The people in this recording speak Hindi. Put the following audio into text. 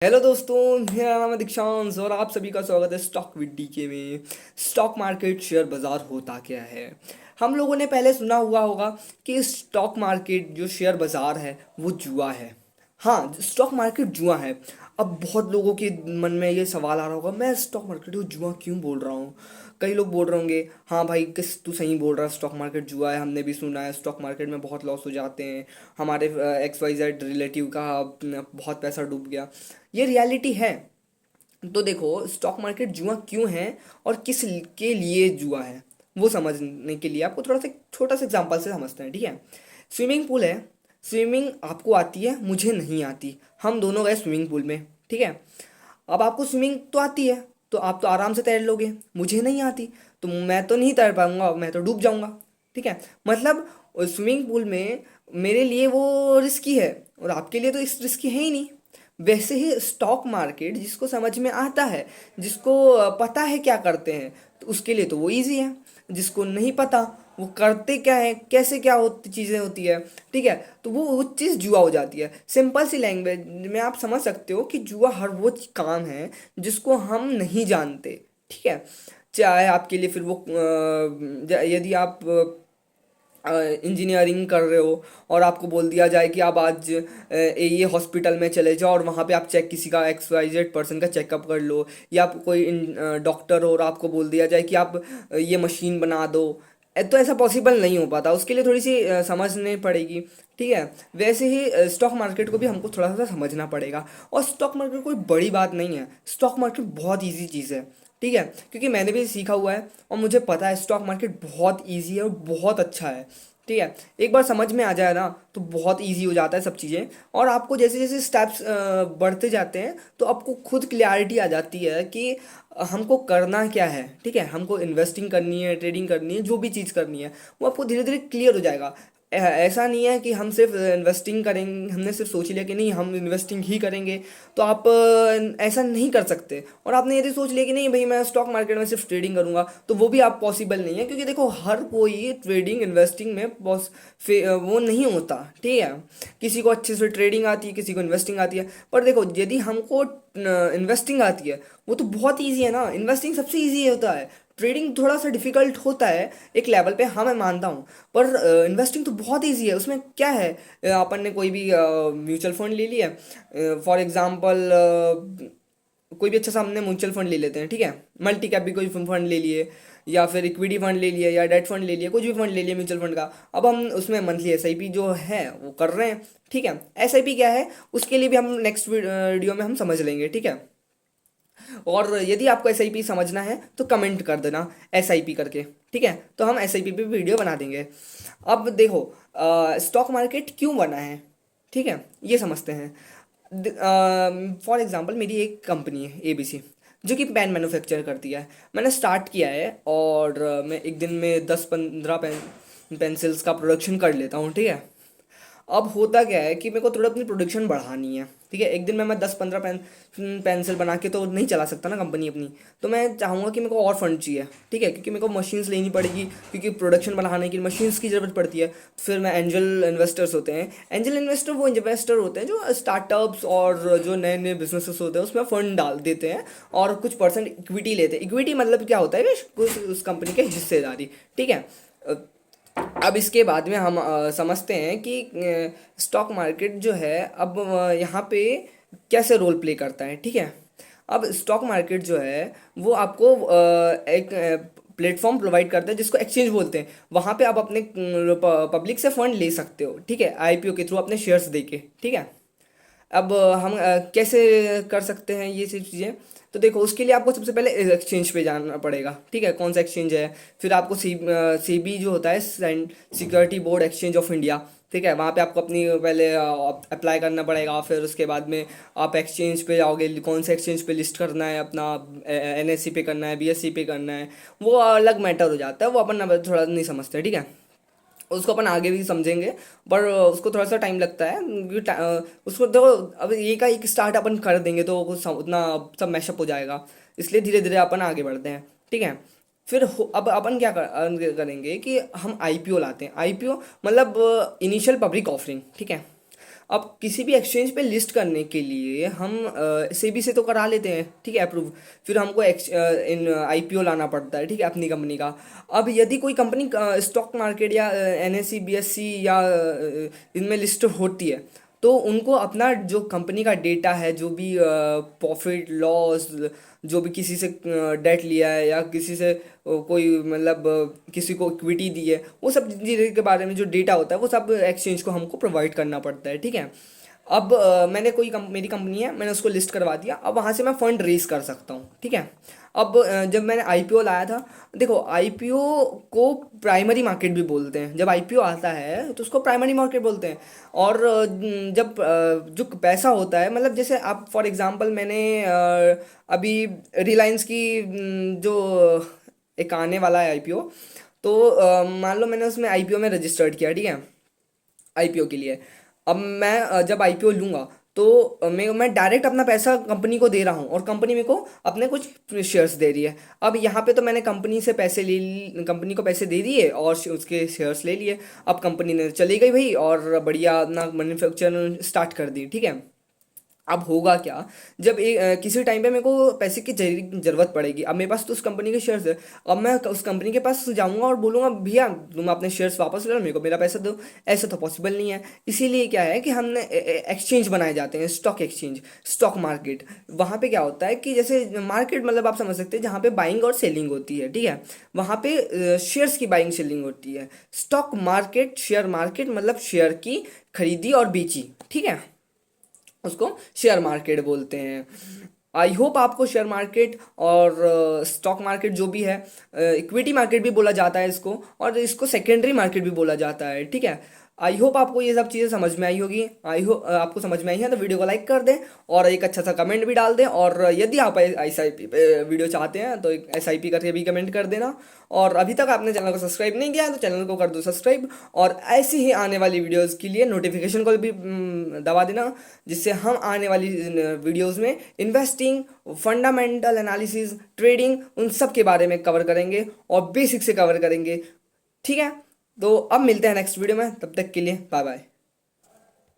हेलो दोस्तों, मेरा नाम है दीक्षांश और आप सभी का स्वागत है स्टॉक विद डीके में। स्टॉक मार्केट शेयर बाजार होता क्या है? हम लोगों ने पहले सुना हुआ होगा कि स्टॉक मार्केट जो शेयर बाजार है वो जुआ है। हाँ, स्टॉक मार्केट जुआ है। अब बहुत लोगों के मन में ये सवाल आ रहा होगा, मैं स्टॉक मार्केट को जुआ क्यों बोल रहा हूँ? कई लोग बोल रहे होंगे, हाँ भाई किस तू सही बोल रहा है, स्टॉक मार्केट जुआ है, हमने भी सुना है स्टॉक मार्केट में बहुत लॉस हो जाते हैं, हमारे एक्स वाई जेड रिलेटिव का बहुत पैसा डूब गया। ये रियलिटी है। तो देखो, स्टॉक मार्केट जुआ क्यों है और किस के लिए जुआ है, वो समझने के लिए आपको थोड़ा सा छोटा सा एग्जांपल से समझते हैं, ठीक है? स्विमिंग पूल है। स्विमिंग आपको आती है, मुझे नहीं आती। हम दोनों गए स्विमिंग पूल में, ठीक है? अब आपको स्विमिंग तो आती है, तो आप तो आराम से तैर लोगे। मुझे नहीं आती, तो मैं तो नहीं तैर पाऊंगा, मैं तो डूब जाऊंगा। ठीक है? मतलब स्विमिंग पूल में मेरे लिए वो रिस्की है और आपके लिए तो इस रिस्की है ही नहीं। वैसे ही स्टॉक मार्केट जिसको समझ में आता है, जिसको पता है क्या करते हैं, तो उसके लिए तो वो इजी है। जिसको नहीं पता वो करते क्या है, कैसे क्या होती चीज़ें होती है, ठीक है, तो वो चीज़ जुआ हो जाती है। सिंपल सी लैंग्वेज में आप समझ सकते हो कि जुआ हर वो काम है जिसको हम नहीं जानते। ठीक है? चाहे आपके लिए फिर वो यदि आप इंजीनियरिंग कर रहे हो और आपको बोल दिया जाए कि आप आज ये हॉस्पिटल में चले जाओ और वहाँ पे आप चेक किसी का एक्स वाई जेड पर्सन का चेकअप कर लो, या आप कोई डॉक्टर हो और आपको बोल दिया जाए कि आप ये मशीन बना दो। तो ऐसा पॉसिबल नहीं हो पाता, उसके लिए थोड़ी सी समझनी पड़ेगी। ठीक है? वैसे ही स्टॉक मार्केट को भी हमको थोड़ा सा समझना पड़ेगा। और स्टॉक मार्केट कोई बड़ी बात नहीं है, स्टॉक मार्केट बहुत ईजी चीज़ है। ठीक है? क्योंकि मैंने भी सीखा हुआ है और मुझे पता है स्टॉक मार्केट बहुत इजी है और बहुत अच्छा है। ठीक है? एक बार समझ में आ जाए ना तो बहुत इजी हो जाता है सब चीज़ें। और आपको जैसे जैसे स्टेप्स बढ़ते जाते हैं तो आपको खुद क्लैरिटी आ जाती है कि हमको करना क्या है। ठीक है? हमको इन्वेस्टिंग करनी है, ट्रेडिंग करनी है, जो भी चीज़ करनी है वो आपको धीरे धीरे क्लियर हो जाएगा। ऐसा नहीं है कि हम सिर्फ इन्वेस्टिंग करेंगे, हमने सिर्फ सोच लिया कि नहीं हम इन्वेस्टिंग ही करेंगे, तो आप ऐसा नहीं कर सकते। और आपने यदि सोच लिया कि नहीं भाई मैं स्टॉक मार्केट में सिर्फ ट्रेडिंग करूंगा, तो वो भी आप पॉसिबल नहीं है, क्योंकि देखो हर कोई ट्रेडिंग इन्वेस्टिंग में वो नहीं होता। ठीक है? किसी को अच्छे से ट्रेडिंग आती है, किसी को इन्वेस्टिंग आती है। पर देखो, यदि हमको इन्वेस्टिंग आती है वो तो बहुत ईजी है ना, इन्वेस्टिंग सबसे ईजी होता है। ट्रेडिंग थोड़ा सा डिफिकल्ट होता है एक लेवल पे, हाँ मैं मानता हूँ। पर इन्वेस्टिंग तो बहुत इजी है, उसमें क्या है? अपन ने कोई भी म्यूचुअल फंड ले लिया, फॉर एग्जांपल कोई भी अच्छा सा हमने म्यूचुअल फंड ले लेते हैं, ठीक है? मल्टी कैप भी कोई फंड ले लिए, या फिर इक्विटी फंड ले लिया, या डेट फंड ले लिया, कुछ भी फंड ले लिया म्यूचुअल फंड का। अब हम उसमें मंथली एसआईपी जो है वो कर रहे हैं। ठीक है? एसआईपी क्या है उसके लिए भी हम नेक्स्ट वीडियो में हम समझ लेंगे। ठीक है? और यदि आपको एसआईपी समझना है तो कमेंट कर देना एसआईपी करके। ठीक है? तो हम एसआईपी पे वीडियो बना देंगे। अब देखो, स्टॉक मार्केट क्यों बना है, ठीक है, ये समझते हैं। फॉर एग्जांपल मेरी एक कंपनी है एबीसी, जो कि पेन मैन्युफैक्चर करती है। मैंने स्टार्ट किया है और मैं एक दिन में 10-15 पेंसिल्स का प्रोडक्शन कर लेता हूँ। ठीक है? अब होता क्या है कि मेरे को थोड़ा अपनी प्रोडक्शन बढ़ानी है। ठीक है? एक दिन में मैं 10-15 पेंसिल बना के तो नहीं चला सकता ना कंपनी अपनी। तो मैं चाहूँगा कि मेरे को और फंड चाहिए। ठीक है? क्योंकि मेरे को मशीन्स लेनी पड़ेगी, क्योंकि प्रोडक्शन बढ़ाने के लिए मशीन्स की ज़रूरत पड़ती है। तो फिर मैं एंजल इन्वेस्टर्स होते हैं, एंजल इन्वेस्टर वो इन्वेस्टर होते हैं जो स्टार्टअप्स और जो नए नए बिजनेसेस होते हैं उसमें फंड डाल देते हैं और कुछ परसेंट इक्विटी लेते हैं। इक्विटी मतलब क्या होता है कि कुछ उस कंपनी के हिस्सेदारी। ठीक है? अब इसके बाद में हम समझते हैं कि स्टॉक मार्केट जो है अब यहाँ पे कैसे रोल प्ले करता है। ठीक है? अब स्टॉक मार्केट जो है वो आपको एक प्लेटफॉर्म प्रोवाइड करता है जिसको एक्सचेंज बोलते हैं। वहाँ पे आप अपने पब्लिक से फंड ले सकते हो। ठीक है? आईपीओ के थ्रू अपने शेयर्स देके। ठीक है? अब हम कैसे कर सकते हैं ये सब चीज़ें? तो देखो, उसके लिए आपको सबसे पहले एक्सचेंज पे जाना पड़ेगा। ठीक है? कौन सा एक्सचेंज है? फिर आपको सीबी जो होता है, security board exchange of India. ठीक है? वहाँ पे आपको अपनी पहले अप्लाई करना पड़ेगा। फिर उसके बाद में आप एक्सचेंज पे जाओगे, कौन से एक्सचेंज पे लिस्ट करना है अपना, एनएससी पे करना है, बीएससी पे करना है, वो अलग मैटर हो जाता है, वो अपन अब थोड़ा नहीं समझते। ठीक है? उसको अपन आगे भी समझेंगे, पर उसको थोड़ा सा टाइम लगता है, क्योंकि उसको देखो, अब ये का एक स्टार्ट अपन कर देंगे तो कुछ उतना सब मैशअप हो जाएगा। इसलिए धीरे धीरे अपन आगे बढ़ते हैं। ठीक है? फिर अब अपन क्या करेंगे कि हम आईपीओ लाते हैं। आईपीओ मतलब इनिशियल पब्लिक ऑफरिंग। ठीक है? अब किसी भी एक्सचेंज पे लिस्ट करने के लिए हम सेबी से तो करा लेते हैं, ठीक है, अप्रूव। फिर हमको इन आईपीओ लाना पड़ता है, ठीक है, अपनी कंपनी का। अब यदि कोई कंपनी स्टॉक मार्केट या एनएससी बीएससी या इनमें लिस्ट होती है, तो उनको अपना जो कंपनी का डेटा है, जो भी प्रॉफिट लॉस, जो भी किसी से डेट लिया है या किसी से कोई मतलब किसी को इक्विटी दी है, वो सब चीज़ों के बारे में जो डेटा होता है वो सब एक्सचेंज को हमको प्रोवाइड करना पड़ता है, ठीक है। अब मैंने मेरी कंपनी है, मैंने उसको लिस्ट करवा दिया, अब वहाँ से मैं फ़ंड रेज कर सकता हूँ, ठीक है। अब जब मैंने आईपीओ लाया था, देखो आईपीओ को प्राइमरी मार्केट भी बोलते हैं। जब आईपीओ आता है तो उसको प्राइमरी मार्केट बोलते हैं। और जब जो पैसा होता है, मतलब जैसे आप फॉर एग्जांपल मैंने अभी रिलायंस की जो एक आने वाला है आईपीओ, तो मान लो मैंने उसमें आईपीओ में रजिस्टर्ड किया, ठीक है, आईपीओ के लिए। अब मैं जब आईपीओ लूँगा तो मैं डायरेक्ट अपना पैसा कंपनी को दे रहा हूँ और कंपनी मेरे को अपने कुछ शेयर्स दे रही है। अब यहाँ पे तो मैंने कंपनी से पैसे कंपनी को पैसे दे दिए और उसके शेयर्स ले लिए। अब कंपनी ने चली गई भाई और बढ़िया अपना मैन्युफैक्चर स्टार्ट कर दी, ठीक है। अब होगा क्या, जब किसी टाइम पे मेरे को पैसे की ज़रूरत पड़ेगी। अब मेरे पास तो उस कंपनी के शेयर्स है। अब मैं उस कंपनी के पास जाऊंगा और बोलूँगा भैया तुम अपने शेयर्स वापस ले लो, मेरे को मेरा पैसा दो। ऐसा तो पॉसिबल नहीं है। इसीलिए क्या है कि हमने एक्सचेंज बनाए जाते हैं, स्टॉक एक्सचेंज, स्टॉक मार्केट। वहाँ पे क्या होता है कि जैसे मार्केट मतलब आप समझ सकते हैं जहाँ पे बाइंग और सेलिंग होती है, ठीक है। वहाँ पे शेयर्स की बाइंग सेलिंग होती है। स्टॉक मार्केट, शेयर मार्केट मतलब शेयर की खरीदी और बेची, ठीक है, उसको शेयर मार्केट बोलते हैं। आई होप आपको शेयर मार्केट और स्टॉक मार्केट जो भी है, इक्विटी मार्केट भी बोला जाता है इसको, और इसको सेकेंडरी मार्केट भी बोला जाता है, ठीक है। आई होप आपको ये सब चीज़ें समझ में आई होगी। आई होप आपको समझ में आई है तो वीडियो को लाइक कर दें और एक अच्छा सा कमेंट भी डाल दें। और यदि आप SIP पे वीडियो चाहते हैं तो एक SIP करके भी कमेंट कर देना। और अभी तक आपने चैनल को सब्सक्राइब नहीं किया है तो चैनल को कर दो सब्सक्राइब, और ऐसी ही आने वाली वीडियोस के लिए नोटिफिकेशन को भी दबा देना, जिससे हम आने वाली वीडियोस में इन्वेस्टिंग, फंडामेंटल एनालिसिस, ट्रेडिंग, उन सब के बारे में कवर करेंगे और बेसिक से कवर करेंगे, ठीक है। तो अब मिलते हैं नेक्स्ट वीडियो में, तब तक के लिए बाय बाय।